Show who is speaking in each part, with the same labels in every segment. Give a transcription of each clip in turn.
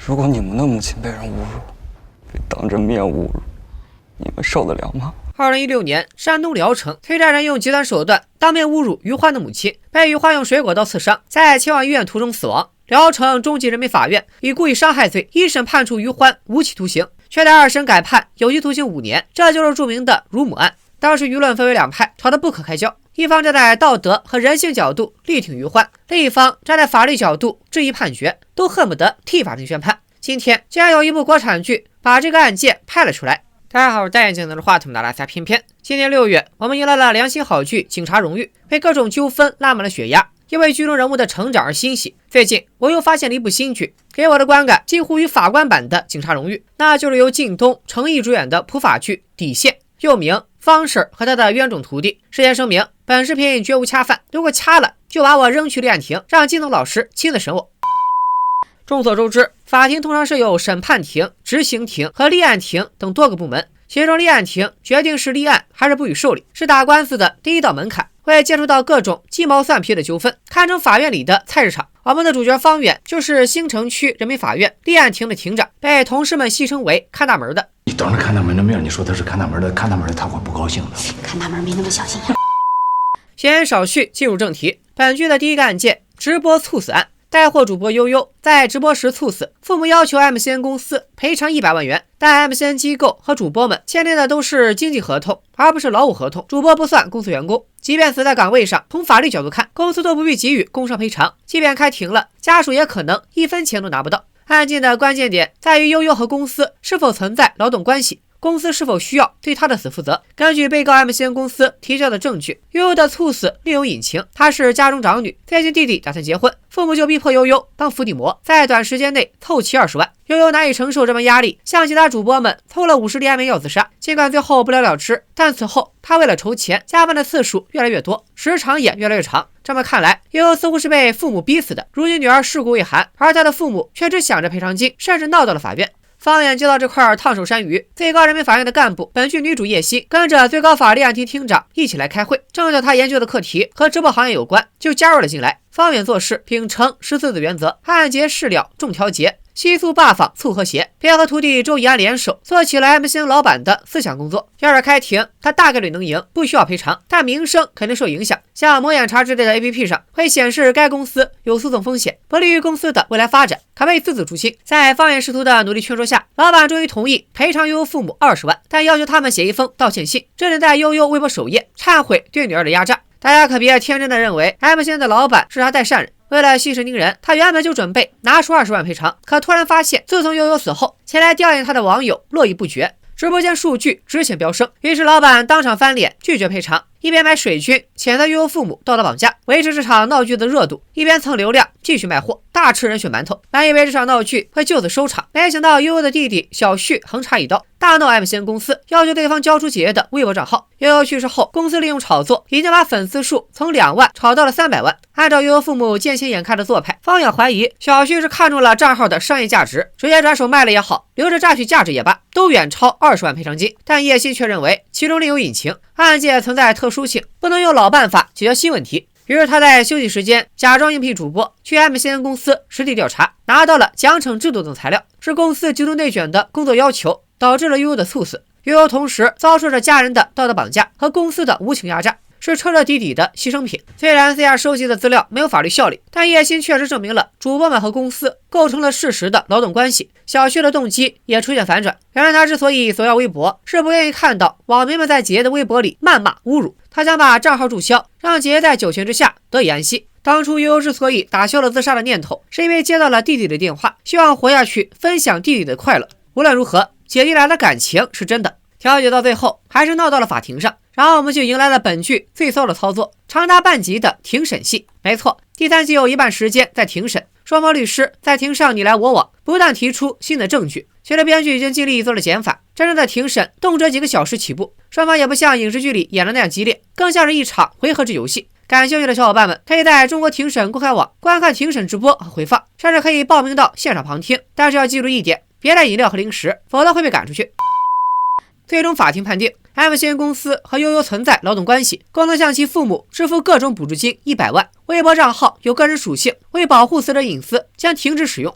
Speaker 1: 如果你们的母亲被人侮辱，被当着面侮辱，你们受得了吗
Speaker 2: ？2016年，山东聊城催债人用极端手段当面侮辱于欢的母亲，被于欢用水果刀刺伤，在前往医院途中死亡。聊城中级人民法院以故意伤害罪一审判处于欢无期徒刑，却在二审改判有期徒刑5年。这就是著名的乳母案。当时舆论分为两派，吵得不可开交。一方站在道德和人性角度力挺于欢，另一方站在法律角度质疑判决，都恨不得替法庭宣判。今天竟然有一部国产剧把这个案件拍了出来。大家好，我是戴眼镜拿着话筒的拉萨偏偏。今年6月，我们迎来了良心好剧《警察荣誉》，被各种纠纷拉满了血压，因为剧中人物的成长而欣喜。最近我又发现了一部新剧，给我的观感近乎于法官版的《警察荣誉》，那就是由靳东、程毅主演的普法剧《底线》，又名方婶和他的冤种徒弟。事先声明，本视频绝无掐饭，如果掐了，就把我扔去立案庭，让靳东老师亲自审我。众所周知，法庭通常是有审判庭、执行庭和立案庭等多个部门，其中立案庭决定是立案还是不予受理，是打官司的第一道门槛，会接触到各种鸡毛蒜皮的纠纷，堪称法院里的菜市场。我们的主角方远就是兴城区人民法院立案庭的庭长，被同事们戏称为看大门的。
Speaker 3: 你当着看大门的面，你说他是看大门的，看大门的他会不高兴的。
Speaker 4: 看大门没那么小心眼。
Speaker 2: 闲言少叙，进入正题。本剧的第一个案件，直播猝死案。带货主播悠悠在直播时猝死，父母要求 MCN 公司赔偿100万元，但 MCN 机构和主播们签订的都是经济合同，而不是劳务合同，主播不算公司员工，即便死在岗位上，从法律角度看，公司都不必给予工伤赔偿，即便开庭了，家属也可能1分钱都拿不到。案件的关键点在于悠悠和公司是否存在劳动关系，公司是否需要对他的死负责。根据被告 MCN 公司提交的证据，悠悠的猝死另有隐情。她是家中长女，最近弟弟打算结婚，父母就逼迫悠悠当伏地魔，在短时间内凑齐20万。悠悠难以承受这么压力，向其他主播们凑了50粒安眠药自杀。尽管最后不了了之，但此后他为了筹钱，加班的次数越来越多，时长也越来越长。这么看来，悠悠似乎是被父母逼死的。如今女儿尸骨未寒，而她的父母却只想着赔偿金，甚至闹到了法院。方远接到这块烫手山芋，最高人民法院的干部，本剧女主叶欣跟着最高法立案庭庭长一起来开会，正巧他研究的课题和直播行业有关，就加入了进来。方远做事秉承14字原则，按节事了重调节，悉速罢访促和谐，便和徒弟周以安联手做起了 MCN 老板的思想工作。要是开庭，他大概率能赢，不需要赔偿，但名声肯定受影响。像魔眼查之类的 APP 上会显示该公司有诉讼风险，不利于公司的未来发展，可谓字字诛心。在方远师徒的努力劝说下，老板终于同意赔偿悠悠父母20万，但要求他们写一封道歉信，这里在悠悠微博首页忏悔对女儿的压榨。大家可别天真的认为 MCN 的老板是啥代善人，为了息事宁人，他原本就准备拿出20万赔偿，可突然发现自从悠悠死后，前来调研他的网友络绎不绝，直播间数据直线飙升，于是老板当场翻脸拒绝赔偿，一边买水军谴责悠悠父母道德绑架，维持这场闹剧的热度，一边蹭流量继续卖货，大吃人血馒头。本以为这场闹剧会就此收场，没想到悠悠的弟弟小旭横插一刀，大闹 MCN 公司，要求对方交出姐姐的微博账号。悠悠去世后，公司利用炒作已经把粉丝数从2万炒到了300万。按照悠悠父母见钱眼开的做派，方远怀疑小旭是看中了账号的商业价值，直接转手卖了也好，留着榨取价值也罢，都远超20万赔偿金。但叶欣却认为其中另有隐情，案件存在特殊性，不能用老办法解决新问题。于是他在休息时间假装应聘主播，去 MCN 公司实地调查，拿到了奖惩制度等材料，是公司极度内卷的工作要求导致了悠悠的猝死。悠悠同时遭受着家人的道德绑架和公司的无情压榨，是彻彻底底的牺牲品。虽然 CR 收集的资料没有法律效力，但叶欣确实证明了主播们和公司构成了事实的劳动关系。小旭的动机也出现反转，原来他之所以索要微博，是不愿意看到网民们在姐姐的微博里谩骂侮辱，他想把账号注销，让姐姐在9泉之下得以安息。当初悠悠之所以打消了自杀的念头，是因为接到了弟弟的电话，希望活下去，分享弟弟的快乐。无论如何，姐弟俩的感情是真的。调解到最后还是闹到了法庭上，然后我们就迎来了本剧最骚的操作，长达半集的庭审戏。没错，第3集有一半时间在庭审，双方律师在庭上你来我往，不断提出新的证据。随着编剧已经尽力做了减法，真正的庭审动辄几个小时起步，双方也不像影视剧里演的那样激烈，更像是一场回合制游戏。感兴趣的小伙伴们可以在中国庭审公开网观看庭审直播和回放，甚至可以报名到现场旁听，但是要记住一点，别带饮料和零食，否则会被赶出去。最终法庭判定 MCN 公司和悠悠存在劳动关系，共同向其父母支付各种补助金100万，微博账号有个人属性，为保护死者隐私将停止使用。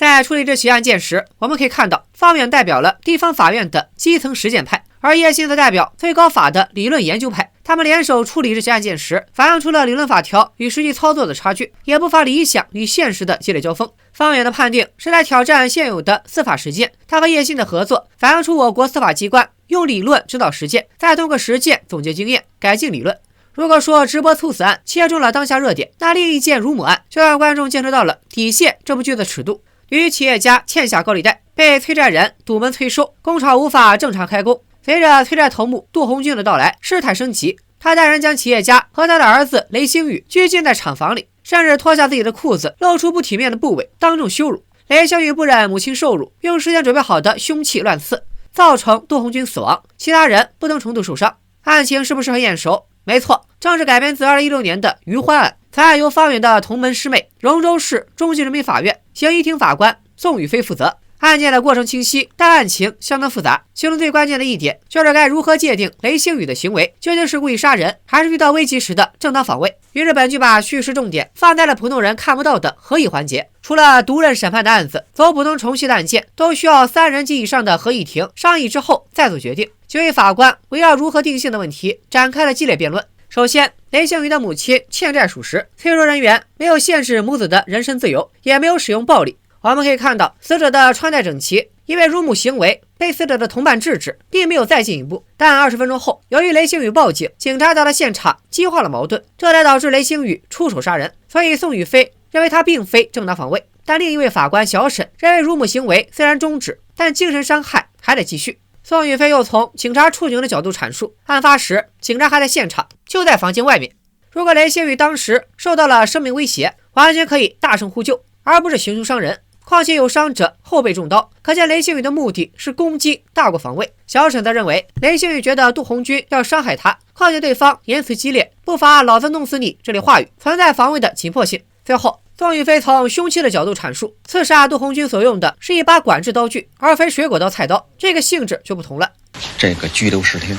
Speaker 2: 在处理这起案件时，我们可以看到，方远代表了地方法院的基层实践派，而叶欣则代表最高法的理论研究派。他们联手处理这起案件时，反映出了理论法条与实际操作的差距，也不乏理想与现实的激烈交锋。方远的判定是在挑战现有的司法实践，他和叶欣的合作反映出我国司法机关用理论指导实践，再通过实践总结经验，改进理论。如果说直播猝死案切中了当下热点，那另一件乳母案就让观众见识到了底线这部剧的尺度。女企业家欠下高利贷，被催债人堵门催收，工厂无法正常开工。随着催债头目杜红军的到来，事态升级。他带人将企业家和他的儿子雷星宇拘禁在厂房里，甚至脱下自己的裤子，露出不体面的部位，当众羞辱。雷星宇不忍母亲受辱，用事先准备好的凶器乱刺，造成杜红军死亡，其他人不同程度受伤。案情是不是很眼熟？没错，正是改编自2016年的余欢案。此案由方远的同门师妹、荣州市中级人民法院刑一庭法官宋宇飞负责。案件的过程清晰，但案情相当复杂，其中最关键的一点就是该如何界定雷星宇的行为究竟是故意杀人，还是遇到危急时的正当防卫。于是本剧把叙事重点放在了普通人看不到的合议环节。除了独任审判的案子，走普通重系的案件都需要3人及以上的合议庭商议之后再做决定。几位法官围绕如何定性的问题展开了激烈辩论。首先，雷星宇的母亲欠债属实，催收人员没有限制母子的人身自由，也没有使用暴力。我们可以看到，死者的穿戴整齐，因为辱母行为被死者的同伴制止，并没有再进一步。但20分钟后，由于雷星宇报警，警察到了现场，激化了矛盾，这才导致雷星宇出手杀人。所以宋宇飞认为他并非正当防卫，但另一位法官小沈认为辱母行为虽然终止，但精神伤害还得继续。宋宇飞又从警察处警的角度阐述，案发时警察还在现场，就在房间外面。如果雷星宇当时受到了生命威胁，完全可以大声呼救，而不是行凶伤人。况且有伤者后背中刀，可见雷星宇的目的是攻击大过防卫。小沈则认为，雷星宇觉得杜红军要伤害他，况且对方言辞激烈，不乏老子弄死你这类话语，存在防卫的紧迫性。最后，宋宇飞从凶器的角度阐述，刺杀杜红军所用的是一把管制刀具，而非水果刀、菜刀，这个性质就不同了。
Speaker 5: 这个拘留10天，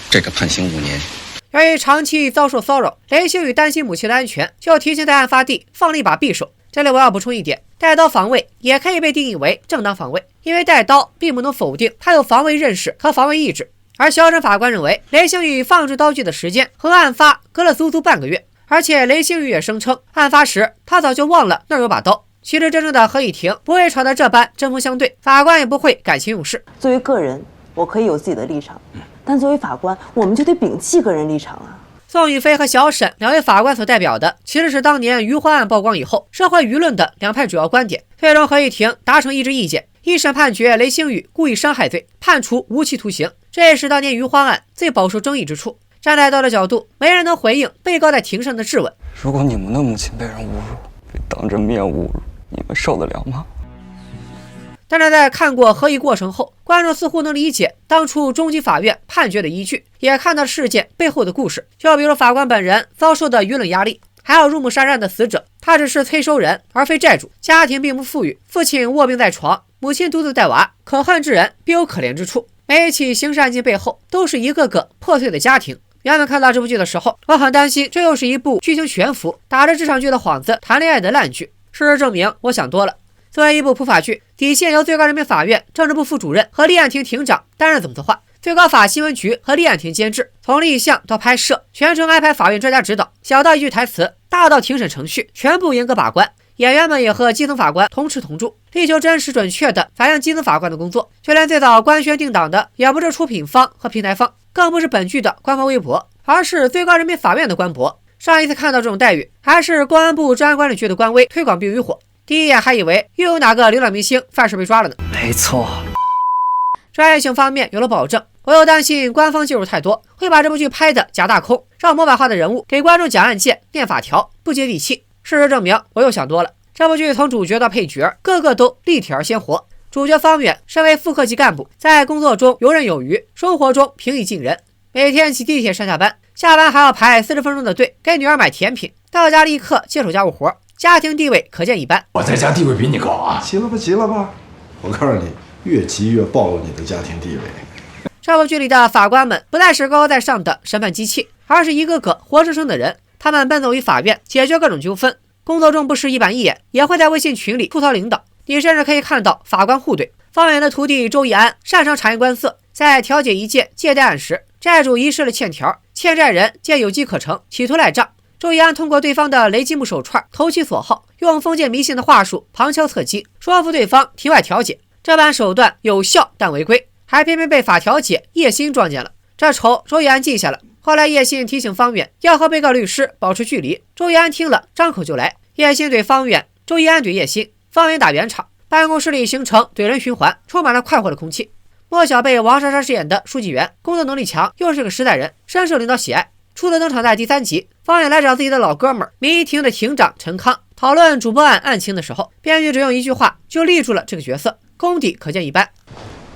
Speaker 5: 这个判刑5年。
Speaker 2: 由于长期遭受骚扰，雷星宇担心母亲的安全，就提前在案发地放了一把匕首。这里我要补充一点，带刀防卫也可以被定义为正当防卫，因为带刀并不能否定他有防卫认识和防卫意志。而小沈法官认为，雷星宇放置刀具的时间和案发隔了足足半个月，而且雷星宇也声称，案发时他早就忘了那儿有把刀。其实真正的合议庭不会吵得这般针锋相对，法官也不会感情用事。
Speaker 6: 作为个人，我可以有自己的立场，但作为法官，我们就得摒弃个人立场啊。
Speaker 2: 宋宇飞和小沈两位法官所代表的，其实是当年余欢案曝光以后，社会舆论的两派主要观点。最终合议庭达成一致意见，一审判决雷星宇故意伤害罪，判处无期徒刑。这也是当年余欢案最饱受争议之处。站在道德角度，没人能回应被告在庭上的质问。
Speaker 1: 如果你们的母亲被人侮辱，被当着面侮辱，你们受得了吗？
Speaker 2: 但是在看过合议过程后，观众似乎能理解当初中级法院判决的依据，也看到事件背后的故事。就比如法官本人遭受的舆论压力，还有入母杀人案的死者，他只是催收人而非债主，家庭并不富裕，父亲卧病在床，母亲独自带娃，可恨之人必有可怜之处。每一起刑事案件背后都是一个个破碎的家庭。原本看到这部剧的时候，我很担心这又是一部剧情悬浮、打着这场剧的幌子谈恋爱的烂剧。事实证明，我想多了。作为一部普法剧，底线由最高人民法院政治部副主任和立案庭庭长担任总策划，最高法新闻局和立案庭监制，从立项到拍摄，全程安排法院专家指导，小到一句台词，大到庭审程序，全部严格把关。演员们也和基层法官同吃同住，力求真实准确地反映基层法官的工作。就连最早官宣定档的，也不是出品方和平台方，更不是本剧的官方微博，而是最高人民法院的官博。上一次看到这种待遇，还是公安部治安管理局的官微推广避孕火。第一眼还以为又有哪个流量明星犯事被抓了呢。
Speaker 1: 没错，
Speaker 2: 专业性方面有了保证，我又担心官方介入太多，会把这部剧拍得假大空，让模板化的人物给观众讲案件、念法条，不接地气。事实证明，我又想多了。这部剧从主角到配角，个个都立体而鲜活。主角方远身为副科级干部，在工作中游刃有余，生活中平易近人。每天挤地铁上下班，下班还要排40分钟的队给女儿买甜品，到家立刻接手家务活，家庭地位可见一斑。
Speaker 3: 我在家地位比你高啊！
Speaker 7: 急了吧，急了吧！我告诉你，越急越暴露你的家庭地位。
Speaker 2: 这部剧里的法官们不再是高高在上的审判机器，而是一个个活生生的人。他们奔走于法院，解决各种纠纷，工作中不是一板一眼，也会在微信群里吐槽领导。你甚至可以看到法官护怼。方远的徒弟周易安擅长察言观色，在调解一件借贷案时，债主遗失了欠条，欠债人见有机可乘，企图赖账。周易安通过对方的雷积木手串投其所好，用封建迷信的话术旁敲侧击，说服对方庭外调解。这般手段有效但违规，还偏偏被法调解叶欣撞见了。这仇周易安记下了。后来叶欣提醒方远要和被告律师保持距离，周易安听了张口就来。叶欣怼方远，周易安怼叶欣，方远打圆场。办公室里形成怼人循环，充满了快活的空气。莫小贝王莎莎饰演的书记员，工作能力强，又是个实在人，深受领导喜爱。初次登场在第3集，方远来找自己的老哥们儿民仪庭的庭长陈康讨论主播案案情的时候，编剧只用一句话就立住了这个角色，功底可见一斑。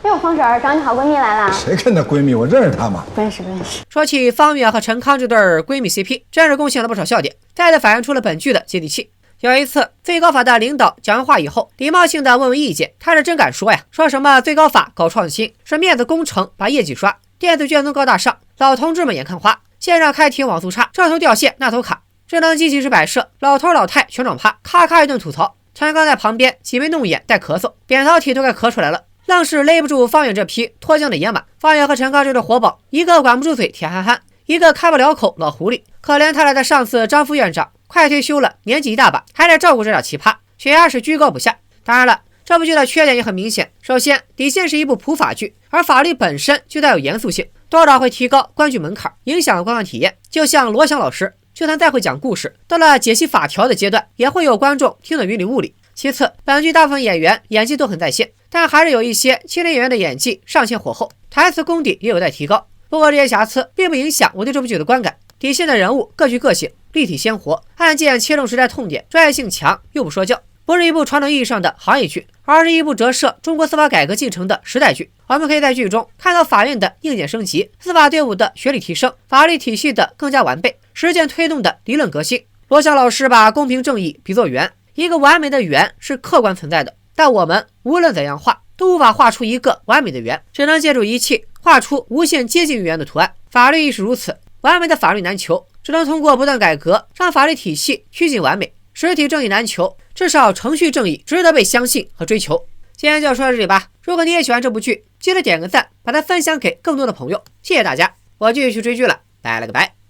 Speaker 4: 哟，方婶儿，找你好闺蜜来了。
Speaker 7: 谁跟她闺蜜？我认识她吗？
Speaker 4: 不认识，不认识。
Speaker 2: 说起方远和陈康这对闺蜜 CP， 真是贡献了不少笑点，再次反映出了本剧的接地气。有一次，最高法的领导讲完话以后，礼貌性的问意见，他是真敢说呀，说什么最高法搞创新是面子工程，把业绩刷，电子卷宗高大上，老同志们眼看花，线上开庭网速差，这头掉线那头卡，智能机器式摆设，老头老太全场趴，咔咔一顿吐槽。陈刚在旁边挤眉弄眼带咳嗽，扁桃体都快咳出来了，愣是勒不住方远这匹脱缰的野马。方远和陈刚这对活宝，一个管不住嘴铁憨憨，一个开不了口老狐狸。可怜他俩的上司张副院长快退休了，年纪一大把，还得照顾这俩奇葩，血压是居高不下。当然了，这部剧的缺点也很明显。首先，底线是一部普法剧，而法律本身就带有严肃性，多少会提高观剧门槛，影响观看体验。就像罗翔老师，就算再会讲故事，到了解析法条的阶段，也会有观众听得云里雾里。其次，本剧大部分演员演技都很在线，但还是有一些青年演员的演技尚欠火候，台词功底也有待提高。不过这些瑕疵并不影响我对这部剧的观感。底线的人物各具个性，立体鲜活，案件切中时代痛点，专业性强又不说教，不是一部传统意义上的行业剧，而是一部折射中国司法改革进程的时代剧。我们可以在剧中看到法院的硬件升级，司法队伍的学历提升，法律体系的更加完备，实践推动的理论革新。罗翔老师把公平正义比作圆，一个完美的圆是客观存在的，但我们无论怎样画，都无法画出一个完美的圆，只能借助仪器画出无限接近于圆的图案。法律亦是如此，完美的法律难求，只能通过不断改革，让法律体系趋近完美。实体正义难求，至少程序正义值得被相信和追求。今天就说到这里吧，如果你也喜欢这部剧，记得点个赞，把它分享给更多的朋友。谢谢大家，我继续去追剧了，拜了个拜。